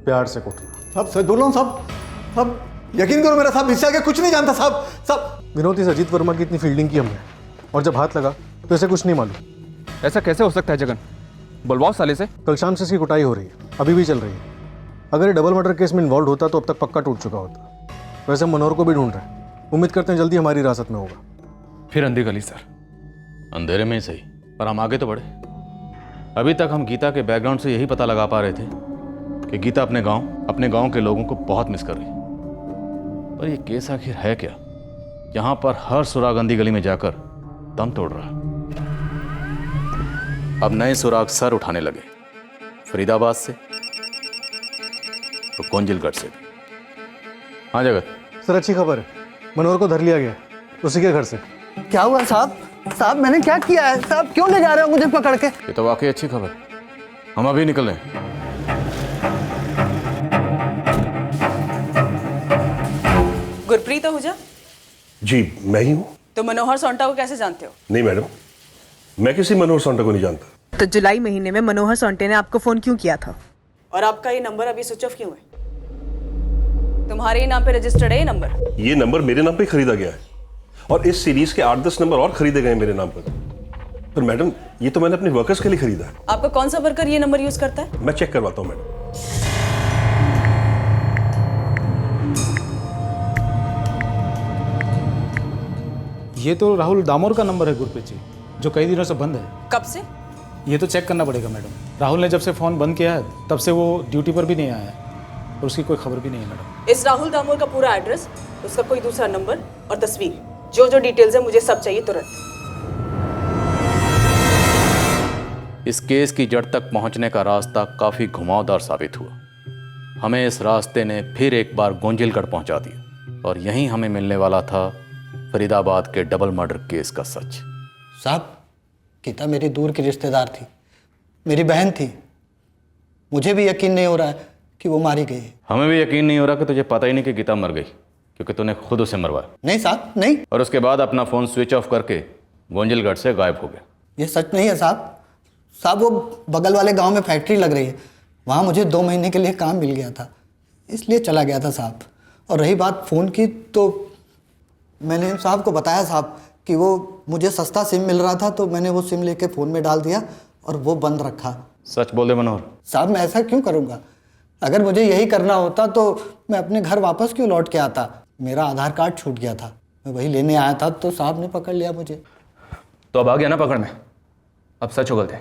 [SPEAKER 1] प्यार से कुटना।
[SPEAKER 18] साहब सच बोल रहा हूँ साहब, साहब यकीन करो मेरा साहब, इससे आगे कुछ नहीं जानता साहब। साहब
[SPEAKER 1] विनोद, इस अजीत वर्मा की इतनी फील्डिंग की हमने, और जब हाथ लगा तो इसे कुछ नहीं मालूम।
[SPEAKER 9] ऐसा कैसे हो सकता है जगन? बुलवाओ साले से।
[SPEAKER 1] कल शाम से इसकी कुटाई हो रही है, अभी भी चल रही है। अगर ये डबल मर्डर केस में इन्वॉल्व होता तो अब तक पक्का टूट चुका होता। वैसे हम मनोहर को भी ढूंढ रहे हैं, उम्मीद करते हैं जल्दी हमारी हिरासत में होगा।
[SPEAKER 9] फिर अंधी गली सर।
[SPEAKER 2] अंधेरे में ही सही, पर हम आगे तो बढ़े। अभी तक हम गीता के बैकग्राउंड से यही पता लगा पा रहे थे कि गीता अपने गांव के लोगों को बहुत मिस कर रही है। पर ये केस आखिर है क्या, यहां पर हर सुराग अंधी गली में जाकर दम तोड़ रहा है। अब नए सुराग सर उठाने लगे, फरीदाबाद से तो गोंजिलगढ़ से भी। हाँ जगत
[SPEAKER 1] सर, अच्छी खबर है, मनोहर को धर लिया गया उसी के घर से।
[SPEAKER 16] क्या हुआ साहब? साहब मैंने क्या किया है? साहब क्यों ले जा रहे हो मुझे पकड़ के?
[SPEAKER 2] ये तो वाकई अच्छी खबर। हम अभी निकल रहे हैं।
[SPEAKER 3] गुरप्रीत आहूजा?
[SPEAKER 19] जी मैं ही हूँ।
[SPEAKER 3] तो मनोहर सोंटा को कैसे जानते हो?
[SPEAKER 19] नहीं मैडम, मैं किसी मनोहर सोंटा को नहीं जानता।
[SPEAKER 3] तो जुलाई महीने में मनोहर सोंटे ने आपको फोन क्यों किया था? और आपका ये नंबर अभी स्विच ऑफ क्यों है? तुम्हारे ही नाम पे रजिस्टर्ड है ये नंबर?
[SPEAKER 19] ये नंबर मेरे नाम पे खरीदा गया है, और इस सीरीज के 8-10 नंबर और खरीदे गए मेरे नाम पर मैडम ये तो मैंने अपने वर्कर्स के लिए खरीदा है।
[SPEAKER 3] आपका कौन सा वर्कर ये नंबर यूज करता है?
[SPEAKER 19] मैं चेक करवाता हूँ मैडम।
[SPEAKER 20] ये तो राहुल दामोर का नंबर है गुरप्रीत जी, जो कई दिनों से बंद है।
[SPEAKER 3] कब से?
[SPEAKER 20] ये तो चेक करना पड़ेगा मैडम। राहुल ने जब से फ़ोन बंद किया है तब से वो ड्यूटी पर भी नहीं आया है, और उसकी कोई खबर भी नहीं है मैडम।
[SPEAKER 3] इस राहुल दामोर का पूरा एड्रेस, उसका कोई दूसरा नंबर और तस्वीर, जो जो डिटेल्स है मुझे सब चाहिए तुरंत।
[SPEAKER 2] इस केस की जड़ तक पहुंचने का रास्ता काफी घुमावदार साबित हुआ। हमें इस रास्ते ने फिर एक बार गोंजिलगढ़ पहुंचा दिया, और यहीं हमें मिलने वाला था फरीदाबाद के डबल मर्डर केस का सच।
[SPEAKER 16] साहब गीता मेरी दूर की रिश्तेदार थी, मेरी बहन थी। मुझे भी यकीन नहीं हो रहा है कि वो मारी गई है।
[SPEAKER 2] हमें भी यकीन नहीं हो रहा कि तुझे पता ही नहीं कि गीता मर गई, क्योंकि तूने खुद उसे मरवाया।
[SPEAKER 16] नहीं साहब नहीं।
[SPEAKER 2] और उसके बाद अपना फोन स्विच ऑफ करके गोंजिलगढ़ से गायब हो गया।
[SPEAKER 16] ये सच नहीं है साहब। साहब वो बगल वाले गांव में फैक्ट्री लग रही है, वहाँ मुझे 2 महीने के लिए काम मिल गया था, इसलिए चला गया था साहब। और रही बात फ़ोन की, तो मैंने साहब को बताया साहब कि वो मुझे सस्ता सिम मिल रहा था, तो मैंने वो सिम लेके फ़ोन में डाल दिया और वो बंद रखा।
[SPEAKER 2] सच बोल दे मनोहर।
[SPEAKER 16] साहब मैं ऐसा क्यों करूँगा? अगर मुझे यही करना होता तो मैं अपने घर वापस क्यों लौट के आता? मेरा आधार कार्ड छूट गया था, मैं वही लेने आया था तो साहब ने पकड़ लिया मुझे।
[SPEAKER 9] तो अब आ गया ना पकड़ में। अब सच उगल दे,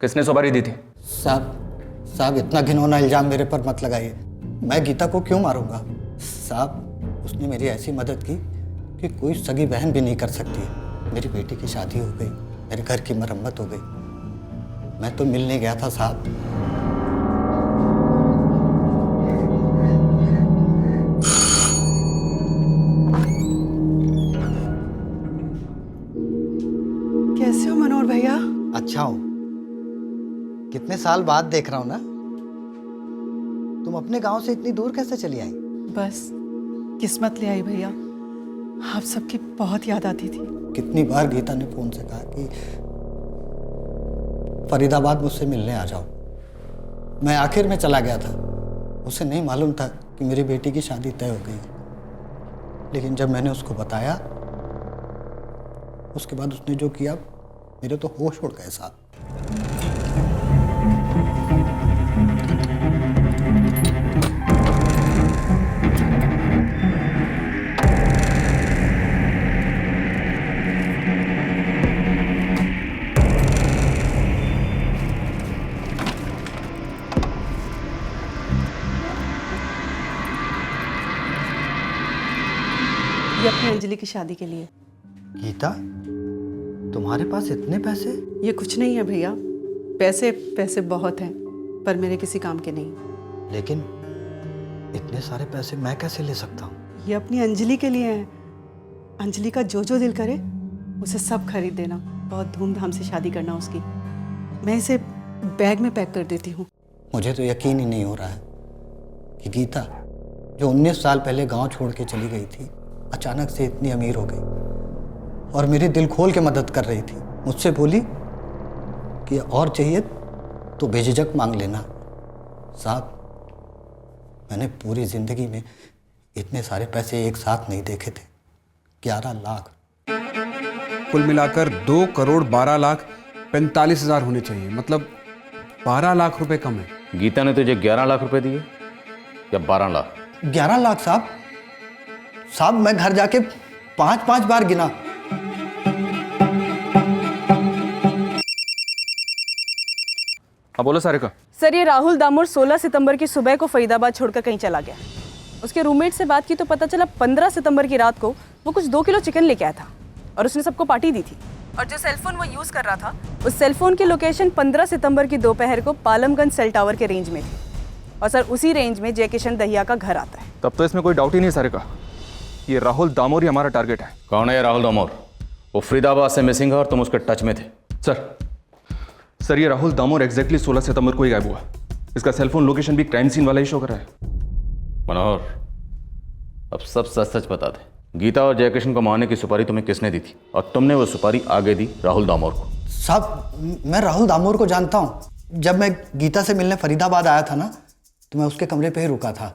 [SPEAKER 9] किसने सुपारी दी थी?
[SPEAKER 16] साहब इतना घिनौना इल्जाम मेरे पर मत लगाइए। मैं गीता को क्यों मारूंगा? साहब उसने मेरी ऐसी मदद की कि कोई सगी बहन भी नहीं कर सकती। मेरी बेटी की शादी हो गई, मेरे घर की मरम्मत हो गई। मैं तो मिलने गया था साहब।
[SPEAKER 15] कैसे हो मनोहर भैया?
[SPEAKER 16] अच्छा हूँ। कितने साल बाद देख रहा हूँ ना। तुम अपने गांव से इतनी दूर कैसे चली आई?
[SPEAKER 15] बस किस्मत ले आई भैया, आप सबकी बहुत याद आती थी।
[SPEAKER 16] कितनी बार गीता ने फोन से कहा कि फरीदाबाद मुझसे मिलने आ जाओ। मैं आखिर में चला गया था। उसे नहीं मालूम था कि मेरी बेटी की शादी तय हो गई। लेकिन जब मैंने उसको बताया, उसके बाद उसने जो किया, मेरे तो होश उड़ गए साहब।
[SPEAKER 15] ये अपनी अंजलि की शादी के लिए।
[SPEAKER 16] गीता, तुम्हारे पास इतने पैसे?
[SPEAKER 15] ये कुछ नहीं है भैया, पैसे पैसे बहुत हैं, पर मेरे किसी काम के नहीं।
[SPEAKER 16] लेकिन इतने सारे पैसे मैं कैसे ले सकता हूँ?
[SPEAKER 15] ये अपनी अंजलि के लिए हैं। अंजलि का जो जो दिल करे उसे सब खरीद देना। बहुत धूमधाम से शादी करना उसकी। मैं इसे बैग में पैक कर देती हूँ।
[SPEAKER 16] मुझे तो यकीन ही नहीं हो रहा है कि गीता, जो 19 साल पहले गांव छोड़ के चली गई थी, अचानक से इतनी अमीर हो गई और मेरी दिल खोल के मदद कर रही थी। मुझसे बोली कि और चाहिए तो बेझिझक मांग लेना। साहब, मैंने पूरी ज़िंदगी में इतने सारे पैसे एक साथ नहीं देखे थे। 11 लाख।
[SPEAKER 4] कुल मिलाकर 2,12,45,000 होने चाहिए। मतलब 12 लाख रुपए कम है।
[SPEAKER 2] गीता ने तुझे 11 लाख रुपए दिए या 12 लाख?
[SPEAKER 16] 11 लाख साहब। साहब मैं घर जाके 5-5 बार गिना।
[SPEAKER 9] हाँ बोलो सारिका।
[SPEAKER 3] सर, ये राहुल दामोर 16 सितंबर की सुबह को फरीदाबाद छोड़कर कहीं चला गया। उसके रूममेट से बात की तो पता चला 15 सितंबर की रात को वो कुछ 2 किलो चिकन लेके आया था और उसने सबको पार्टी दी थी। और जो सेलफोन वो यूज़ कर रहा था, उस सेलफोन की लोकेशन 15 सितंबर की दोपहर को पालमगंज सेल टावर के रेंज में थी। और सर, उसी रेंज में जय किशन दहिया का घर आता है।
[SPEAKER 9] तब तो इसमें कोई डाउट ही नहीं सारिका, ये राहुल दामोर ही हमारा टारगेट है।
[SPEAKER 2] कौन है ये राहुल दामोर? वो फरीदाबाद से मिसिंग है और तुम उसके टच में थे।
[SPEAKER 9] सर ये राहुल दामोर एग्जैक्टली 16 सितंबर को ही गायब हुआ। इसका सेलफोन लोकेशन भी क्राइम सीन वाला ही शो कर रहा है।
[SPEAKER 2] मनोहर, अब सब सच सच बता दे। गीता और जयकिशन को मारने की सुपारी तुम्हें किसने दी थी और तुमने वो सुपारी आगे दी राहुल दामोर को?
[SPEAKER 16] साहब, मैं राहुल दामोर को जानता हूँ। जब मैं गीता से मिलने फरीदाबाद आया था ना, तो मैं उसके कमरे पे ही रुका था।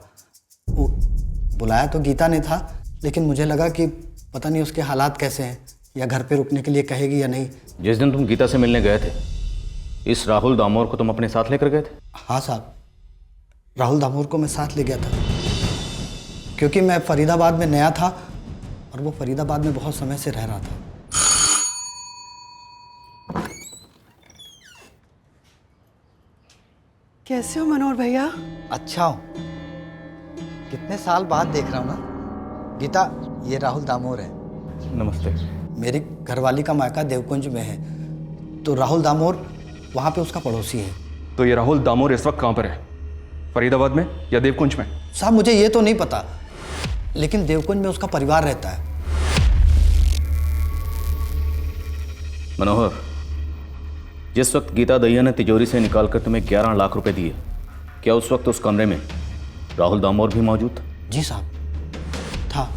[SPEAKER 16] वो बुलाया तो गीता ने था, लेकिन मुझे लगा कि पता नहीं उसके हालात कैसे हैं या घर पे रुकने के लिए कहेगी या नहीं।
[SPEAKER 2] जिस दिन तुम गीता से मिलने गए थे, इस राहुल दामोर को तुम अपने साथ लेकर गए थे?
[SPEAKER 16] हाँ साहब, राहुल दामोर को मैं साथ ले गया था क्योंकि मैं फरीदाबाद में नया था और वो फरीदाबाद में बहुत समय से रह रहा था।
[SPEAKER 15] कैसे हो मनोहर भैया?
[SPEAKER 16] अच्छा हूँ। कितने साल बाद देख रहा हूँ ना। गीता, ये राहुल दामोर है।
[SPEAKER 9] नमस्ते।
[SPEAKER 16] मेरी घरवाली का मायका देवकुंज में है, तो राहुल दामोर वहाँ पे उसका पड़ोसी है।
[SPEAKER 9] तो ये राहुल दामोर इस वक्त कहाँ पर है? फरीदाबाद में या देवकुंज में?
[SPEAKER 16] साहब मुझे ये तो नहीं पता, लेकिन देवकुंज में उसका परिवार रहता है।
[SPEAKER 2] मनोहर, जिस वक्त गीता दहिया ने तिजोरी से निकालकर तुम्हें 11 लाख रुपए दिए, क्या उस वक्त उस कमरे में राहुल दामोर भी मौजूद था?
[SPEAKER 16] जी साहब, था।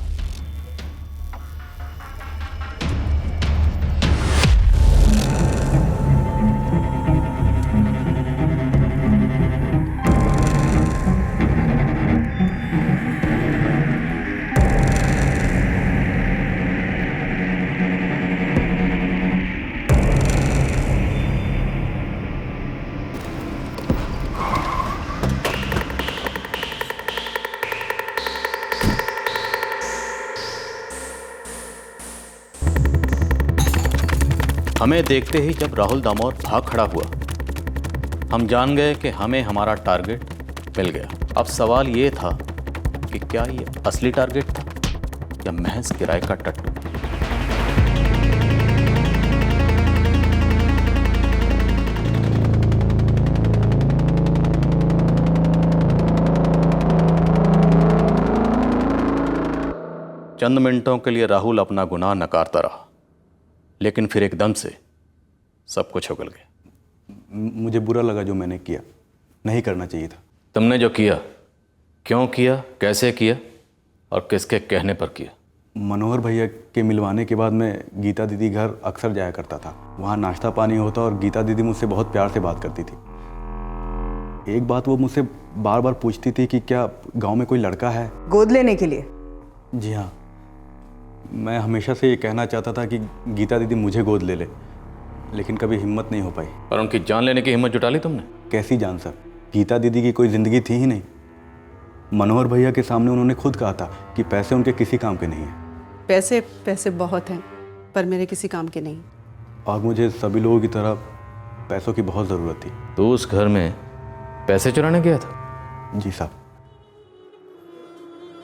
[SPEAKER 2] हमें देखते ही जब राहुल दामोर भाग खड़ा हुआ, हम जान गए कि हमें हमारा टारगेट मिल गया। अब सवाल ये था कि क्या ये असली टारगेट था या महज किराए का टट्टू। चंद मिनटों के लिए राहुल अपना गुनाह नकारता रहा, लेकिन फिर एकदम से सब कुछ उगल गया।
[SPEAKER 6] मुझे बुरा लगा जो मैंने किया, नहीं करना चाहिए था।
[SPEAKER 2] तुमने जो किया, क्यों किया, कैसे किया और किसके कहने पर किया?
[SPEAKER 6] मनोहर भैया के मिलवाने के बाद मैं गीता दीदी घर अक्सर जाया करता था। वहाँ नाश्ता पानी होता और गीता दीदी मुझसे बहुत प्यार से बात करती थी। एक बात वो मुझसे बार बार पूछती थी कि क्या गांव में कोई लड़का है
[SPEAKER 15] गोद लेने के लिए।
[SPEAKER 6] जी हाँ, मैं हमेशा से ये कहना चाहता था कि गीता दीदी मुझे गोद ले ले, लेकिन कभी हिम्मत नहीं हो पाई।
[SPEAKER 2] और उनकी जान लेने की हिम्मत जुटा ली तुमने?
[SPEAKER 6] कैसी जान सर, गीता दीदी की कोई ज़िंदगी थी ही नहीं। मनोहर भैया के सामने उन्होंने खुद कहा था कि पैसे उनके किसी काम के नहीं हैं।
[SPEAKER 15] पैसे पैसे बहुत हैं, पर मेरे किसी काम के नहीं।
[SPEAKER 6] और मुझे सभी लोगों की तरह पैसों की बहुत ज़रूरत थी।
[SPEAKER 2] तो उस घर में पैसे चुराने गया था?
[SPEAKER 6] जी साहब।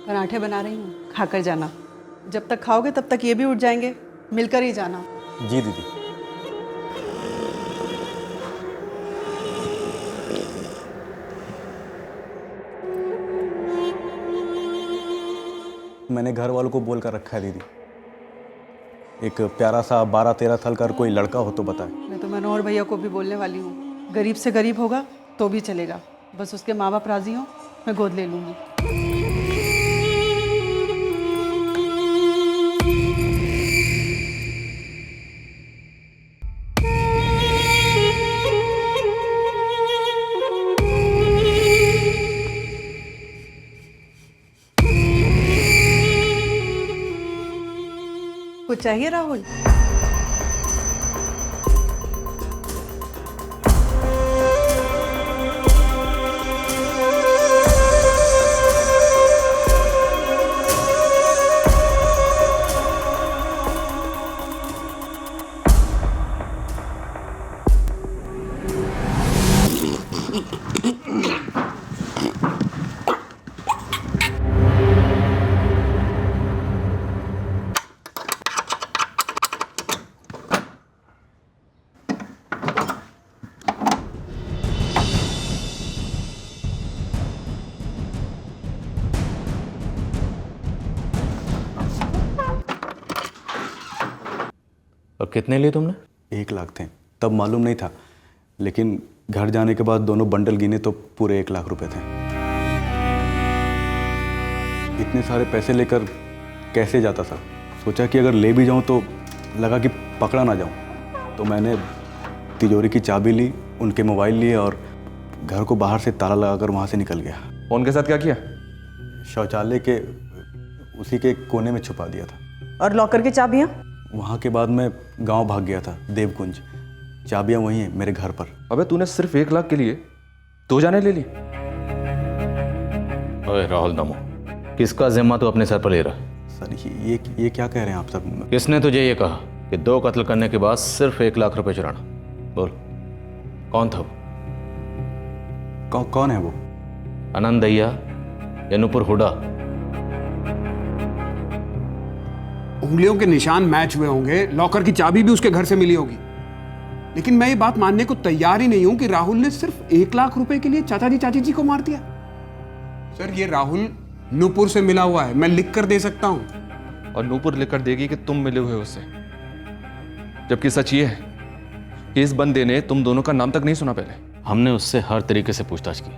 [SPEAKER 15] पराठे बना रही हूँ, खाकर जाना। जब तक खाओगे तब तक ये भी उठ जाएंगे, मिलकर ही जाना।
[SPEAKER 6] जी दीदी। मैंने घर वालों को बोल कर रखा है दीदी, एक प्यारा सा 12-13 साल का कोई लड़का हो तो बताए।
[SPEAKER 15] मैं तो मनोहर भैया को भी बोलने वाली हूँ, गरीब से गरीब होगा तो भी चलेगा, बस उसके माँ बाप राजी हो, मैं गोद ले लूँगी। कुछ चाहिए राहुल?
[SPEAKER 2] और कितने लिए तुमने?
[SPEAKER 6] 1 लाख थे, तब मालूम नहीं था, लेकिन घर जाने के बाद दोनों बंडल गिने तो पूरे 1 लाख रुपए थे। इतने सारे पैसे लेकर कैसे जाता सर? सोचा कि अगर ले भी जाऊं तो लगा कि पकड़ा ना जाऊं, तो मैंने तिजोरी की चाबी ली, उनके मोबाइल लिए और घर को बाहर से ताला लगाकर वहां से निकल गया।
[SPEAKER 9] फोन के साथ क्या किया?
[SPEAKER 6] शौचालय के उसी के कोने में छुपा दिया था।
[SPEAKER 15] और लॉकर की चाबियाँ?
[SPEAKER 6] वहाँ के बाद मैं गांव भाग गया था, देवकुंज। चाबियां वही हैं मेरे घर पर।
[SPEAKER 9] अबे तूने सिर्फ 1 लाख के लिए 2 जाने ले ली?
[SPEAKER 2] ओए राहुल दामो, किसका जिम्मा तू अपने सर पर ले रहा है?
[SPEAKER 6] सर ये क्या कह रहे हैं आप सब?
[SPEAKER 2] किसने तुझे ये कहा कि 2 कत्ल करने के बाद सिर्फ 1 लाख रुपए चुराना? बोल, कौन था वो?
[SPEAKER 6] कौन है वो?
[SPEAKER 2] आनंद दैया या नुपुर हुडा?
[SPEAKER 4] उंगलियों के निशान मैच हुए होंगे, लॉकर की चाबी भी उसके घर से मिली होगी, लेकिन मैं ये बात मानने को तैयार ही नहीं हूं कि राहुल ने सिर्फ 1 लाख रुपए के लिए चाचा जी चाची जी को मार दिया। सर, ये राहुल नूपुर से मिला हुआ है, मैं लिख कर दे सकता हूं।
[SPEAKER 9] और नूपुर लिख कर देगी कि तुम मिले हुए उससे, जबकि सच ये है कि इस बंदे ने तुम दोनों का नाम तक नहीं सुना पहले।
[SPEAKER 2] हमने उससे हर तरीके से पूछताछ की,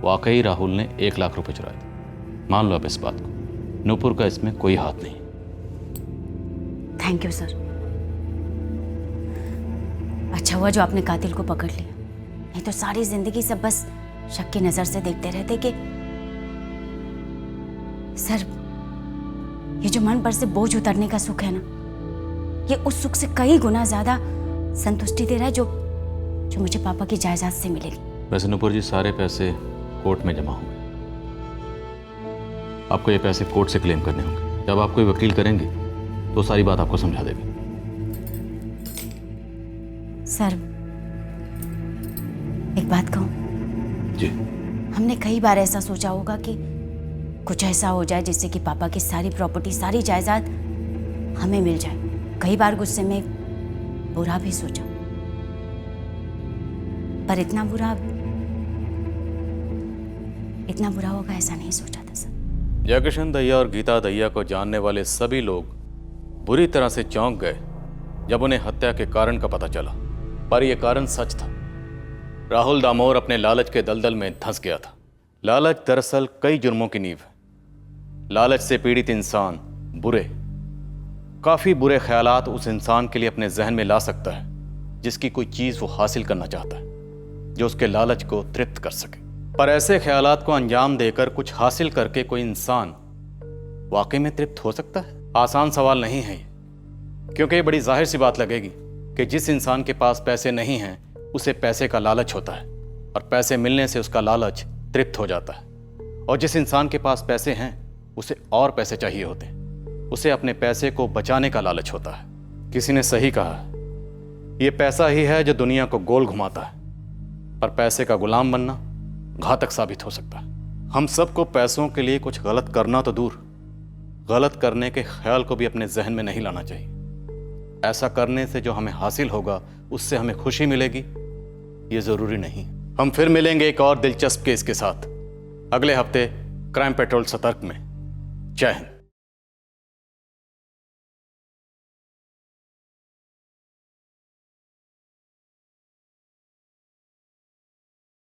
[SPEAKER 2] वाकई राहुल ने 1 लाख रुपए चुराए थे। मान लो अब इस बात को, नूपुर का इसमें कोई हाथ नहीं।
[SPEAKER 5] Thank you sir. अच्छा हुआ जो आपने कातिल को पकड़ लिया, नहीं तो सारी जिंदगी सब बस शक की नजर से देखते रहते कि सर, ये जो मन पर से बोझ उतरने का सुख है ना, ये उस सुख से कई गुना ज्यादा संतुष्टि दे रहा है जो मुझे पापा की जायदाद से मिलेगी।
[SPEAKER 2] वैसे नूपुर जी, सारे पैसे कोर्ट में जमा होंगे, आपको ये पैसे कोर्ट से क्लेम करने होंगे। जब आप कोई वकील करेंगे तो सारी बात आपको समझा देगी।
[SPEAKER 5] सर, एक बात कहूँ?
[SPEAKER 2] जी।
[SPEAKER 5] हमने कई बार ऐसा सोचा होगा कि कुछ ऐसा हो जाए जिससे कि पापा की सारी प्रॉपर्टी, सारी जायदाद हमें मिल जाए। कई बार गुस्से में बुरा भी सोचा, पर इतना बुरा होगा ऐसा नहीं सोचा था सर।
[SPEAKER 2] जयकिशन दहिया और गीता दहिया को जानने वाले सभी लोग बुरी तरह से चौंक गए जब उन्हें हत्या के कारण का पता चला, पर यह कारण सच था। राहुल दामोर अपने लालच के दलदल में धंस गया था। लालच दरअसल कई जुर्मों की नींव है। लालच से पीड़ित इंसान काफी बुरे ख्यालात उस इंसान के लिए अपने जहन में ला सकता है जिसकी कोई चीज वो हासिल करना चाहता है, जो उसके लालच को तृप्त कर सके। पर ऐसे ख्यालात को अंजाम देकर कुछ हासिल करके कोई इंसान वाकई में तृप्त हो सकता है? आसान सवाल नहीं है ये, क्योंकि ये बड़ी जाहिर सी बात लगेगी कि जिस इंसान के पास पैसे नहीं हैं उसे पैसे का लालच होता है और पैसे मिलने से उसका लालच तृप्त हो जाता है। और जिस इंसान के पास पैसे हैं उसे और पैसे चाहिए होते हैं, उसे अपने पैसे को बचाने का लालच होता है। किसी ने सही कहा है, ये पैसा ही है जो दुनिया को गोल घुमाता है, पर पैसे का गुलाम बनना घातक साबित हो सकता है। हम सबको पैसों के लिए कुछ गलत करना तो दूर, गलत करने के ख्याल को भी अपने जहन में नहीं लाना चाहिए। ऐसा करने से जो हमें हासिल होगा उससे हमें खुशी मिलेगी, ये जरूरी नहीं। हम फिर मिलेंगे एक और दिलचस्प केस के साथ अगले हफ्ते क्राइम पेट्रोल सतर्क में। जय हिंद।